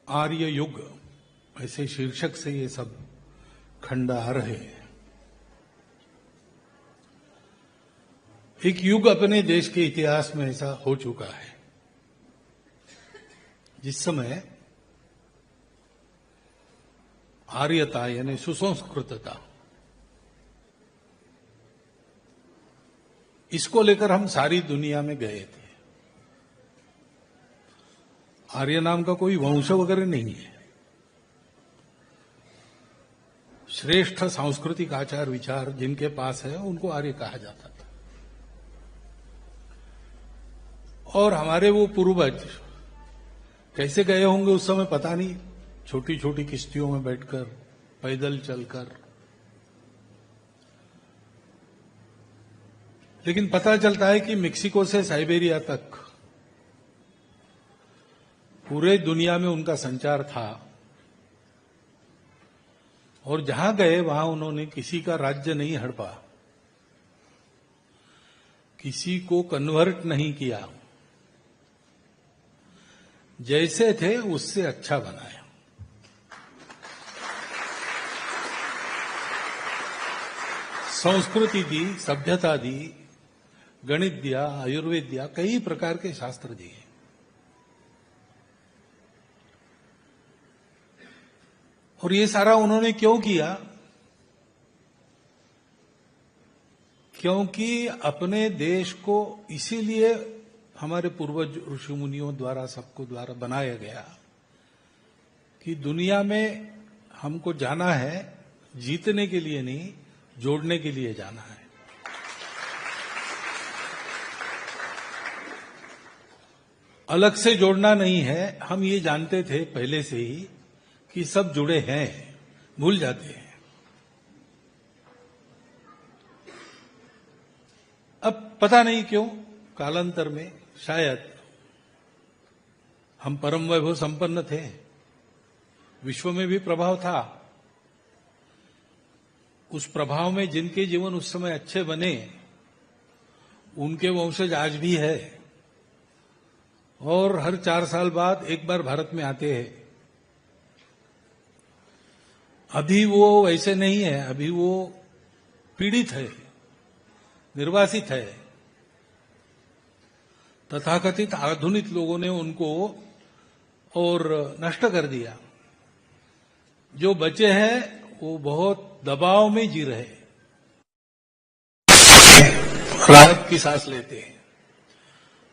आर्य युग ऐसे शीर्षक से ये सब खंड आ रहे हैं। एक युग अपने देश के इतिहास में ऐसा हो चुका है जिस समय आर्यता यानी सुसंस्कृतता, इसको लेकर हम सारी दुनिया में गए थे। आर्य नाम का कोई वंश वगैरह नहीं है। श्रेष्ठ सांस्कृतिक आचार विचार जिनके पास है उनको आर्य कहा जाता था। और हमारे वो पूर्वज कैसे गए होंगे उस समय पता नहीं, छोटी छोटी किश्तियों में बैठकर, पैदल चलकर। लेकिन पता चलता है कि मेक्सिको से साइबेरिया तक पूरे दुनिया में उनका संचार था। और जहां गए वहां उन्होंने किसी का राज्य नहीं हड़पा, किसी को कन्वर्ट नहीं किया, जैसे थे उससे अच्छा बनाया। संस्कृति दी, सभ्यता दी, गणित दिया, आयुर्वेद दिया, कई प्रकार के शास्त्र दिए। और ये सारा उन्होंने क्यों किया? क्योंकि अपने देश को इसीलिए हमारे पूर्वज ऋषि मुनियों द्वारा, सबको द्वारा बनाया गया कि दुनिया में हमको जाना है जीतने के लिए नहीं, जोड़ने के लिए जाना है। अलग से जोड़ना नहीं है। हम ये जानते थे पहले से ही कि सब जुड़े हैं, भूल जाते हैं। अब पता नहीं क्यों कालांतर में शायद हम परम वैभव संपन्न थे, विश्व में भी प्रभाव था। उस प्रभाव में जिनके जीवन उस समय अच्छे बने उनके वंशज आज भी है और हर 4 साल बाद एक बार भारत में आते हैं। अभी वो वैसे नहीं है, अभी वो पीड़ित है, निर्वासित है। तथाकथित आधुनिक लोगों ने उनको और नष्ट कर दिया। जो बचे हैं वो बहुत दबाव में जी रहे, राहत की सांस लेते हैं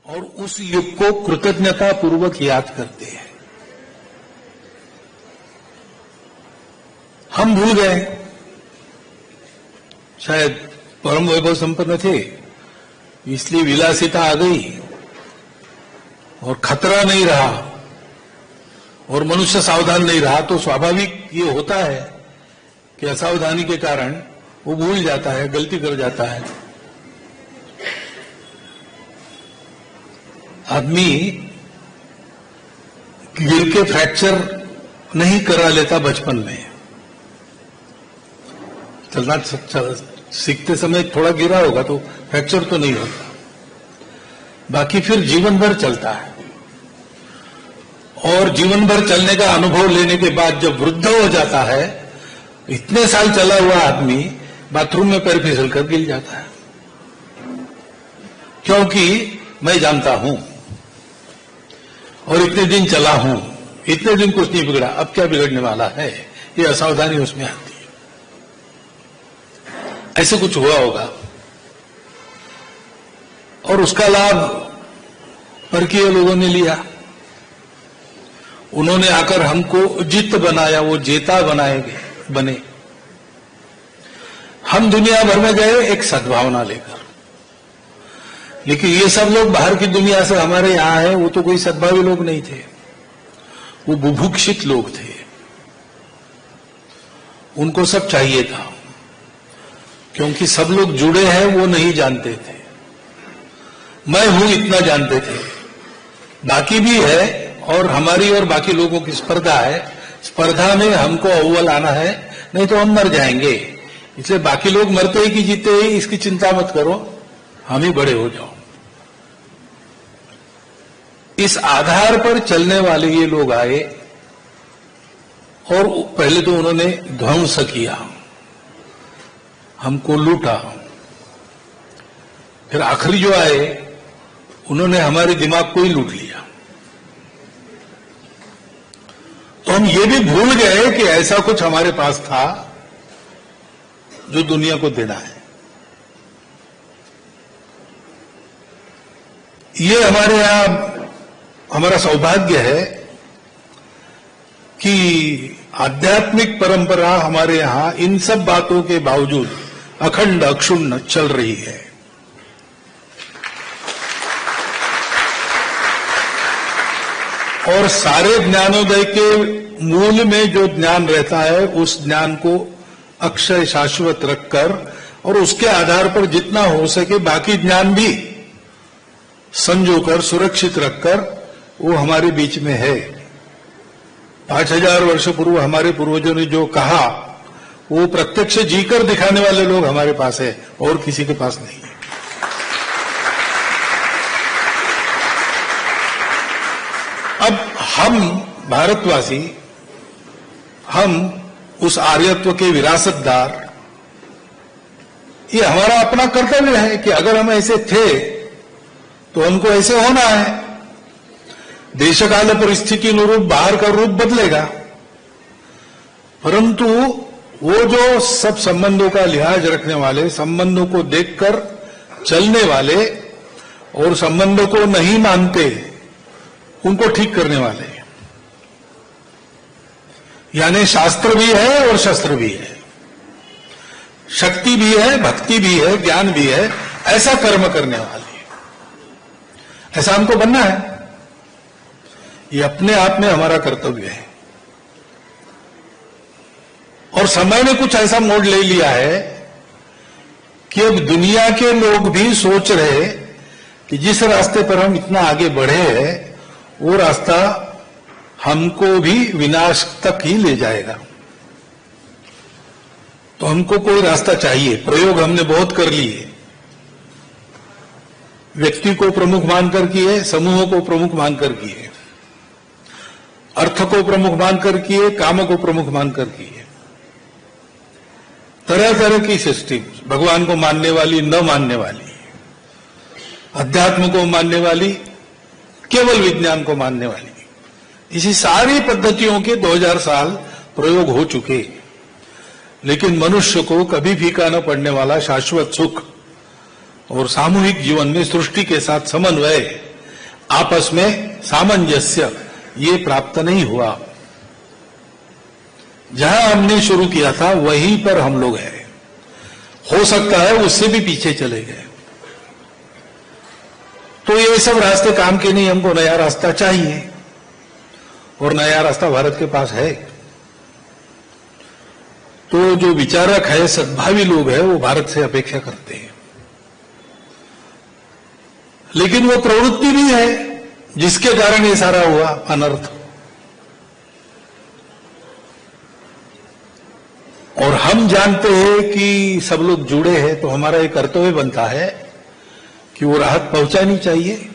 और उस युग को कृतज्ञता पूर्वक याद करते हैं। हम भूल गए, शायद परम वैभव संपन्न थे इसलिए विलासिता आ गई और खतरा नहीं रहा और मनुष्य सावधान नहीं रहा। तो स्वाभाविक ये होता है कि असावधानी के कारण वो भूल जाता है, गलती कर जाता है। आदमी गिर के फ्रैक्चर नहीं करा लेता बचपन में। चलना सीखते समय थोड़ा गिरा होगा तो फ्रैक्चर तो नहीं होता, बाकी फिर जीवन भर चलता है। और जीवन भर चलने का अनुभव लेने के बाद जब वृद्ध हो जाता है, इतने साल चला हुआ आदमी बाथरूम में पैर फिसल कर गिर जाता है, क्योंकि मैं जानता हूं और इतने दिन चला हूं, इतने दिन कुछ नहीं बिगड़ा, अब क्या बिगड़ने वाला है, ये असावधानी उसमें आती है। ऐसे कुछ हुआ होगा और उसका लाभ परकीय लोगों ने लिया। उन्होंने आकर हमको जित बनाया, वो जेता बने। हम दुनिया भर में गए एक सद्भावना लेकर, लेकिन ये सब लोग बाहर की दुनिया से हमारे यहां है, वो तो कोई सद्भावी लोग नहीं थे, वो बुभुक्षित लोग थे। उनको सब चाहिए था, क्योंकि सब लोग जुड़े हैं वो नहीं जानते थे। मैं हूं इतना जानते थे, बाकी भी है और हमारी और बाकी लोगों की स्पर्धा है। स्पर्धा में हमको अव्वल आना है, नहीं तो हम मर जाएंगे। इसलिए बाकी लोग मरते ही कि जीते ही इसकी चिंता मत करो, हम ही बड़े हो जाओ। इस आधार पर चलने वाले ये लोग आए और पहले तो उन्होंने ध्वंस किया, हमको लूटा, फिर आखिरी जो आए उन्होंने हमारे दिमाग को ही लूट लिया। तो हम ये भी भूल गए कि ऐसा कुछ हमारे पास था जो दुनिया को देना है। ये हमारे यहां हमारा सौभाग्य है कि आध्यात्मिक परंपरा हमारे यहां इन सब बातों के बावजूद अखंड अक्षुण्ण चल रही है। और सारे ज्ञानोदय के मूल में जो ज्ञान रहता है उस ज्ञान को अक्षय शाश्वत रखकर और उसके आधार पर जितना हो सके बाकी ज्ञान भी संजोकर सुरक्षित रखकर वो हमारे बीच में है। 5000 वर्ष पूर्व हमारे पूर्वजों ने जो कहा वो प्रत्यक्ष जीकर दिखाने वाले लोग हमारे पास है और किसी के पास नहीं है। अब हम भारतवासी, हम उस आर्यत्व के विरासतदार, ये हमारा अपना कर्तव्य है कि अगर हम ऐसे थे तो हमको ऐसे होना है। देशकाल परिस्थिति अनुरूप बाहर का रूप बदलेगा, परंतु वो जो सब संबंधों का लिहाज रखने वाले, संबंधों को देखकर चलने वाले और संबंधों को नहीं मानते उनको ठीक करने वाले, यानी शास्त्र भी है और शस्त्र भी है, शक्ति भी है, भक्ति भी है, ज्ञान भी है, ऐसा कर्म करने वाले, ऐसा हमको बनना है। ये अपने आप में हमारा कर्तव्य है। और समय ने कुछ ऐसा मोड़ ले लिया है कि अब दुनिया के लोग भी सोच रहे कि जिस रास्ते पर हम इतना आगे बढ़े हैं वो रास्ता हमको भी विनाश तक ही ले जाएगा। तो हमको कोई रास्ता चाहिए। प्रयोग हमने बहुत कर लिए, व्यक्ति को प्रमुख मानकर किए, समूहों को प्रमुख मानकर किए, अर्थ को प्रमुख मानकर किए, काम को प्रमुख मानकर किए, तरह तरह की सिस्टम, भगवान को मानने वाली, न मानने वाली, अध्यात्म को मानने वाली, केवल विज्ञान को मानने वाली, इसी सारी पद्धतियों के 2000 साल प्रयोग हो चुके। लेकिन मनुष्य को कभी फीका न पड़ने वाला शाश्वत सुख और सामूहिक जीवन में सृष्टि के साथ समन्वय, आपस में सामंजस्य, ये प्राप्त नहीं हुआ। जहां हमने शुरू किया था वहीं पर हम लोग हैं। हो सकता है उससे भी पीछे चले गए। तो ये सब रास्ते काम के नहीं, हमको नया रास्ता चाहिए और नया रास्ता भारत के पास है। तो जो विचारक है, सद्भावी लोग हैं, वो भारत से अपेक्षा करते हैं। लेकिन वो प्रवृत्ति भी है जिसके कारण ये सारा हुआ अनर्थ। और हम जानते हैं कि सब लोग जुड़े हैं, तो हमारा एक कर्तव्य बनता है कि वो राहत पहुंचानी चाहिए।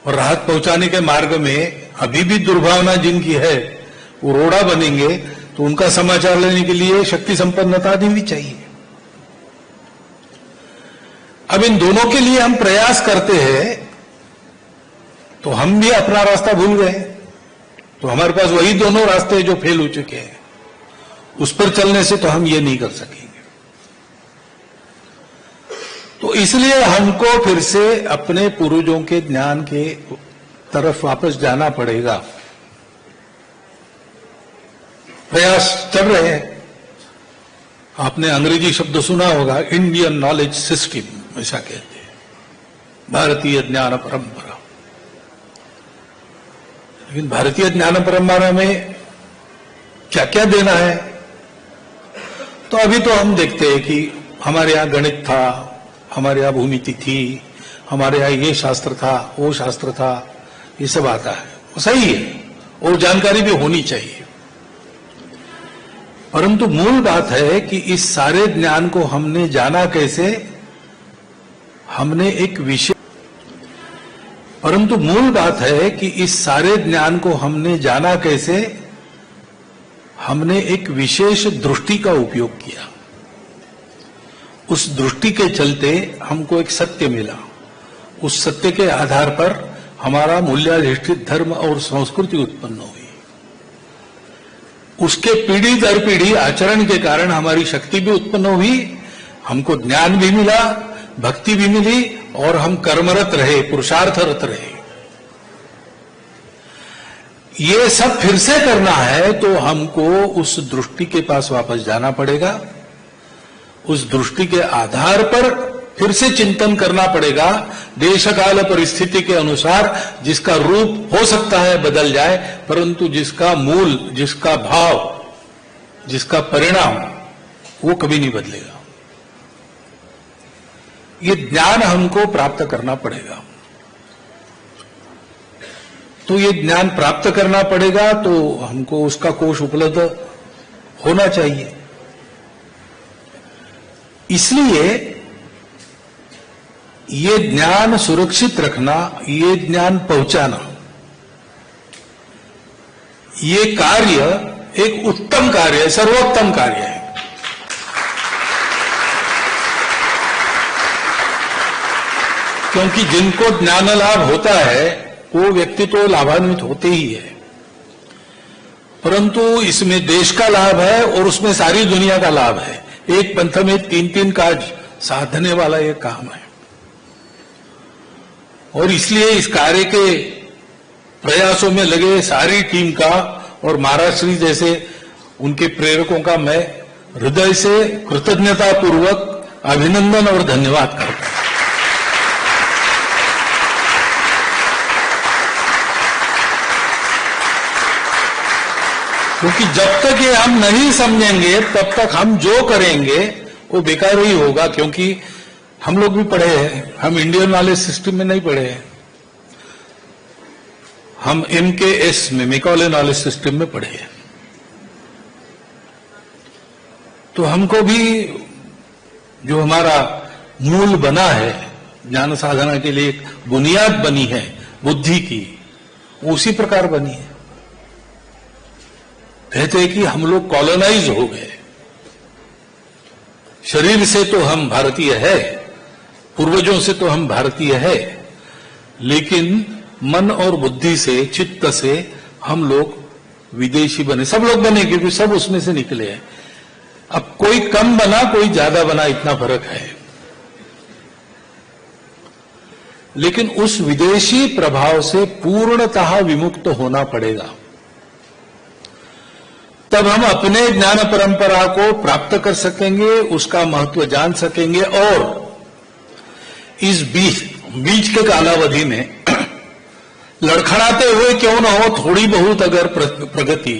और राहत पहुंचाने के मार्ग में अभी भी दुर्भावना जिनकी है वो रोड़ा बनेंगे, तो उनका समाचार लेने के लिए शक्ति संपन्नता भी चाहिए। अब इन दोनों के लिए हम प्रयास करते हैं, तो हम भी अपना रास्ता भूल गए। तो हमारे पास वही दोनों रास्ते जो फेल हो चुके हैं, उस पर चलने से तो हम ये नहीं कर सकेंगे। तो इसलिए हमको फिर से अपने पूर्वजों के ज्ञान के तरफ वापस जाना पड़ेगा। प्रयास चल रहे हैं। आपने अंग्रेजी शब्द सुना होगा, इंडियन नॉलेज सिस्टम, ऐसा कहते हैं, भारतीय ज्ञान परंपरा। लेकिन भारतीय ज्ञान परंपरा में क्या क्या देना है? तो अभी तो हम देखते हैं कि हमारे यहां गणित था, हमारे यहां भूमिति थी, हमारे यहां ये शास्त्र था, वो शास्त्र था, ये सब आता है, वो सही है और जानकारी भी होनी चाहिए। परंतु मूल बात है कि इस सारे ज्ञान को हमने जाना कैसे? हमने एक विषय, परंतु मूल बात है कि इस सारे ज्ञान को हमने जाना कैसे? हमने एक विशेष दृष्टि का उपयोग किया। उस दृष्टि के चलते हमको एक सत्य मिला। उस सत्य के आधार पर हमारा मूल्याधिष्ठित धर्म और संस्कृति उत्पन्न हुई। उसके पीढ़ी दर पीढ़ी आचरण के कारण हमारी शक्ति भी उत्पन्न हुई, हमको ज्ञान भी मिला, भक्ति भी मिली, और हम कर्मरत रहे, पुरुषार्थरत रहे। ये सब फिर से करना है तो हमको उस दृष्टि के पास वापस जाना पड़ेगा। उस दृष्टि के आधार पर फिर से चिंतन करना पड़ेगा, देश काल परिस्थिति के अनुसार, जिसका रूप हो सकता है बदल जाए, परंतु जिसका मूल, जिसका भाव, जिसका परिणाम, वो कभी नहीं बदलेगा। ये ज्ञान हमको प्राप्त करना पड़ेगा। तो ये ज्ञान प्राप्त करना पड़ेगा तो हमको उसका कोश उपलब्ध होना चाहिए। इसलिए ये ज्ञान सुरक्षित रखना, ये ज्ञान पहुंचाना, ये कार्य एक उत्तम कार्य है, सर्वोत्तम कार्य है। क्योंकि जिनको ज्ञान लाभ होता है वो व्यक्ति तो लाभान्वित होते ही है, परंतु इसमें देश का लाभ है और उसमें सारी दुनिया का लाभ है। एक पंथ में तीन तीन काज साधने वाला ये काम है, और इसलिए इस कार्य के प्रयासों में लगे सारी टीम का और महाराज श्री जैसे उनके प्रेरकों का मैं हृदय से कृतज्ञता पूर्वक अभिनंदन और धन्यवाद करता हूं। क्योंकि जब तक ये हम नहीं समझेंगे तब तक हम जो करेंगे वो बेकार ही होगा। क्योंकि हम लोग भी पढ़े हैं, हम इंडियन नॉलेज सिस्टम में नहीं पढ़े हैं, हम MKS में, मैकॉले नॉलेज सिस्टम में पढ़े हैं। तो हमको भी जो हमारा मूल बना है, ज्ञान साधना के लिए एक बुनियाद बनी है बुद्धि की, उसी प्रकार बनी है। कहते हैं कि हम लोग कॉलोनाइज हो गए। शरीर से तो हम भारतीय है, पूर्वजों से तो हम भारतीय है, लेकिन मन और बुद्धि से, चित्त से हम लोग विदेशी बने। सब लोग बने क्योंकि सब उसमें से निकले हैं। अब कोई कम बना, कोई ज्यादा बना, इतना फर्क है। लेकिन उस विदेशी प्रभाव से पूर्णतः विमुक्त होना पड़ेगा, तब हम अपने ज्ञान परंपरा को प्राप्त कर सकेंगे, उसका महत्व जान सकेंगे, और इस बीच के कालावधि में लड़खड़ाते हुए क्यों न हो, थोड़ी बहुत अगर प्रगति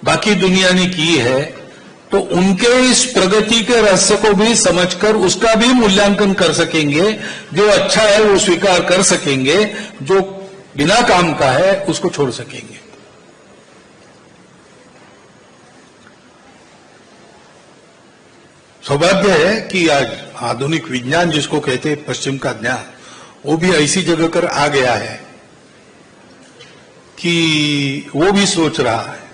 बाकी दुनिया ने की है, तो उनके इस प्रगति के रहस्य को भी समझकर उसका भी मूल्यांकन कर सकेंगे। जो अच्छा है वो स्वीकार कर सकेंगे, जो बिना काम का है उसको छोड़ सकेंगे। सौभाग्य है कि आज आधुनिक विज्ञान जिसको कहते हैं पश्चिम का ज्ञान, वो भी ऐसी जगह कर आ गया है कि वो भी सोच रहा है।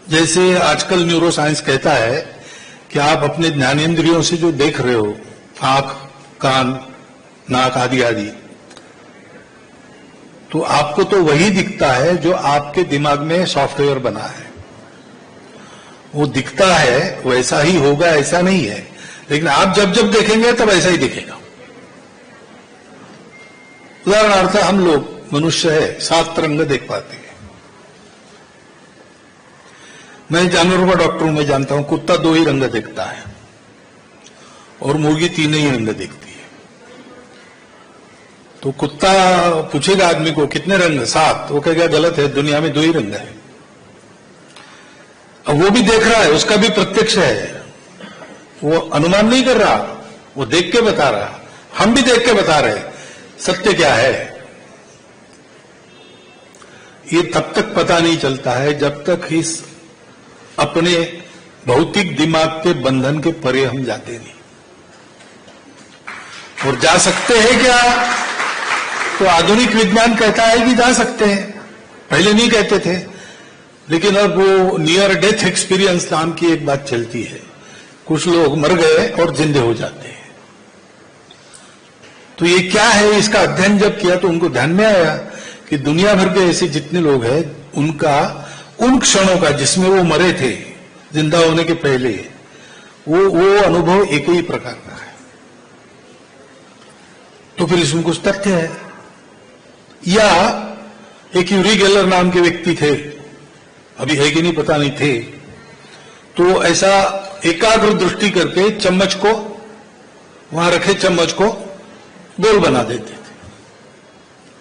जैसे आजकल न्यूरो साइंस कहता है कि आप अपने ज्ञानेंद्रियों से जो देख रहे हो, आंख, कान, नाक आदि आदि, तो आपको तो वही दिखता है जो आपके दिमाग में सॉफ्टवेयर बना है। वो दिखता है, वैसा ही होगा ऐसा नहीं है, लेकिन आप जब जब देखेंगे तब ऐसा ही दिखेगा। उदाहरणार्थ हम लोग मनुष्य है, 7 रंग देख पाते हैं। मैं जानवरों का डॉक्टर हूं, मैं जानता हूं कुत्ता 2 ही रंग देखता है और मुर्गी 3 ही रंग देखती है। तो कुत्ता पूछेगा आदमी को कितने रंग, 7, वो कहेगा गलत है, दुनिया में 2 ही रंग है। अब वो भी देख रहा है, उसका भी प्रत्यक्ष है, वो अनुमान नहीं कर रहा, वो देख के बता रहा। हम भी देख के बता रहे सत्य क्या है। ये तब तक पता नहीं चलता है जब तक इस अपने भौतिक दिमाग के बंधन के परे हम जाते नहीं। और जा सकते हैं क्या? तो आधुनिक विज्ञान कहता है कि जा सकते हैं, पहले नहीं कहते थे। लेकिन अब वो नियर डेथ एक्सपीरियंस नाम की एक बात चलती है। कुछ लोग मर गए और जिंदे हो जाते हैं। तो ये क्या है, इसका अध्ययन जब किया तो उनको ध्यान में आया कि दुनिया भर के ऐसे जितने लोग हैं उनका उन क्षणों का जिसमें वो मरे थे जिंदा होने के पहले, वो अनुभव एक ही प्रकार का है। तो फिर इसमें कुछ तथ्य है। या एक यूरी गेलर नाम के व्यक्ति थे, अभी है कि नहीं पता नहीं थे, तो ऐसा एकाग्र दृष्टि करके चम्मच को वहां रखे चम्मच को गोल बना देते थे।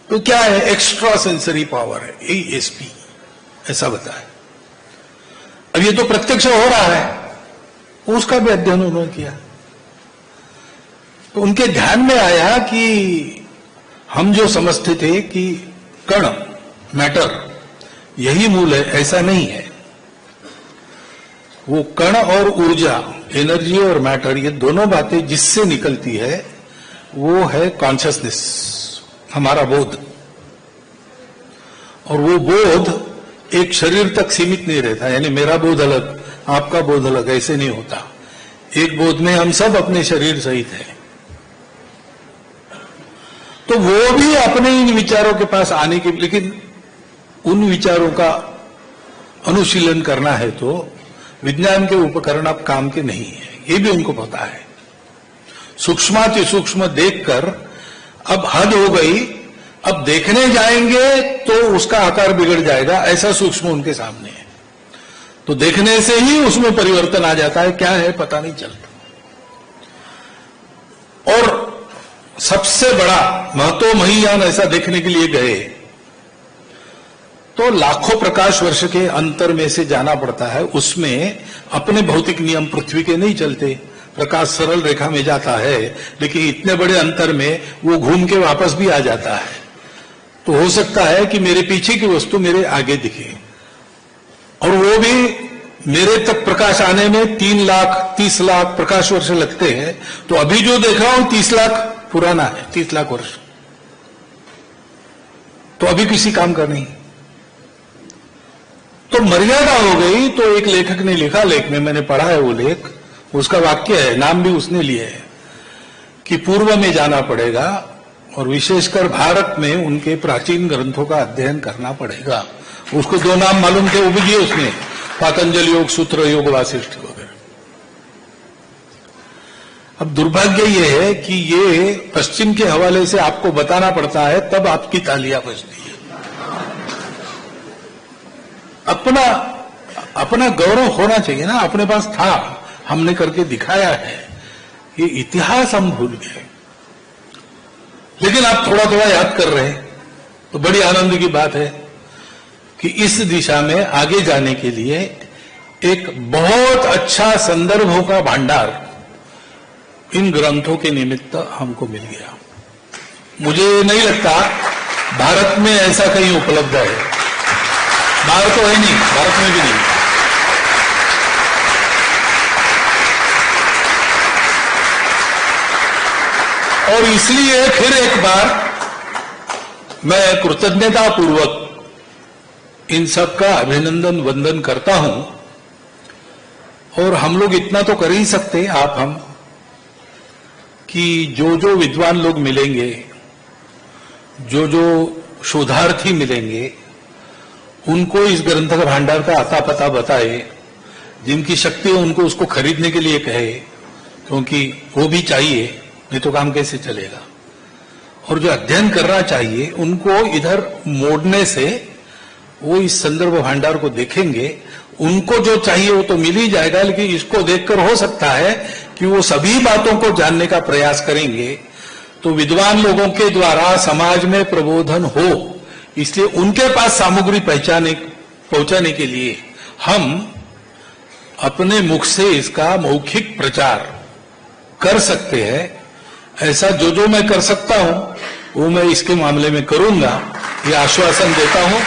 तो क्या है, एक्स्ट्रा सेंसरी पावर है, एएसपी ऐसा बताया। अब ये तो प्रत्यक्ष हो रहा है, उसका भी अध्ययन उन्होंने किया। तो उनके ध्यान में आया कि हम जो समझते थे कि कण मैटर यही मूल है, ऐसा नहीं है। वो कण और ऊर्जा, एनर्जी और मैटर, ये दोनों बातें जिससे निकलती है वो है कॉन्शियसनेस, हमारा बोध। और वो बोध एक शरीर तक सीमित नहीं रहता, यानी मेरा बोध अलग आपका बोध अलग, ऐसे नहीं होता। एक बोध में हम सब अपने शरीर सहित हैं। तो वो भी अपने इन विचारों के पास आने के, लेकिन उन विचारों का अनुशीलन करना है तो विज्ञान के उपकरण अब काम के नहीं है, ये भी उनको पता है। सूक्ष्माति सूक्ष्म देखकर अब हद हो गई, अब देखने जाएंगे तो उसका आकार बिगड़ जाएगा, ऐसा सूक्ष्म उनके सामने है। तो देखने से ही उसमें परिवर्तन आ जाता है, क्या है पता नहीं चलता। और सबसे बड़ा महत्वमहीयान ऐसा देखने के लिए गए तो लाखों प्रकाश वर्ष के अंतर में से जाना पड़ता है। उसमें अपने भौतिक नियम पृथ्वी के नहीं चलते, प्रकाश सरल रेखा में जाता है, लेकिन इतने बड़े अंतर में वो घूम के वापस भी आ जाता है। तो हो सकता है कि मेरे पीछे की वस्तु मेरे आगे दिखे, और वो भी मेरे तक प्रकाश आने में 3 लाख 30 लाख प्रकाश वर्ष लगते हैं। तो अभी जो देख रहा हूं 30 लाख पुराना है, 30 लाख वर्ष, तो अभी किसी काम का नहीं। तो मर्यादा हो गई। तो एक लेखक ने लिखा, लेख में मैंने पढ़ा है वो लेख, उसका वाक्य है, नाम भी उसने लिए है, कि पूर्व में जाना पड़ेगा और विशेषकर भारत में उनके प्राचीन ग्रंथों का अध्ययन करना पड़ेगा। उसको 2 नाम मालूम थे, वो भी दिए उसने, पातंजलि योग सूत्र, योग वासिष्ठ वगैरह। अब दुर्भाग्य ये है कि ये पश्चिम के हवाले से आपको बताना पड़ता है, तब आपकी तालियां बजती है। अपना गौरव होना चाहिए ना, अपने पास था, हमने करके दिखाया है, ये इतिहास हम भूल गए। लेकिन आप थोड़ा थोड़ा याद कर रहे हैं, तो बड़ी आनंद की बात है कि इस दिशा में आगे जाने के लिए एक बहुत अच्छा संदर्भों का भंडार इन ग्रंथों के निमित्त हमको मिल गया। मुझे नहीं लगता भारत में ऐसा कहीं उपलब्ध है, बाहर तो है नहीं, भारत में भी नहीं। और इसलिए फिर एक बार मैं कृतज्ञता पूर्वक इन सब का अभिनंदन वंदन करता हूं। और हम लोग इतना तो कर ही सकते, आप हम, कि जो जो विद्वान लोग मिलेंगे, जो जो शोधार्थी मिलेंगे, उनको इस ग्रंथ का भंडार का आता पता बताए, जिनकी शक्ति है उनको उसको खरीदने के लिए कहे, क्योंकि वो भी चाहिए, नहीं तो काम कैसे चलेगा। और जो अध्ययन करना चाहिए उनको इधर मोड़ने से वो इस संदर्भ भंडार को देखेंगे, उनको जो चाहिए वो तो मिल ही जाएगा, लेकिन इसको देखकर हो सकता है कि वो सभी बातों को जानने का प्रयास करेंगे। तो विद्वान लोगों के द्वारा समाज में प्रबोधन हो, इसलिए उनके पास सामग्री पहुंचाने के लिए हम अपने मुख से इसका मौखिक प्रचार कर सकते हैं। ऐसा जो जो मैं कर सकता हूं वो मैं इसके मामले में करूंगा, ये आश्वासन देता हूं।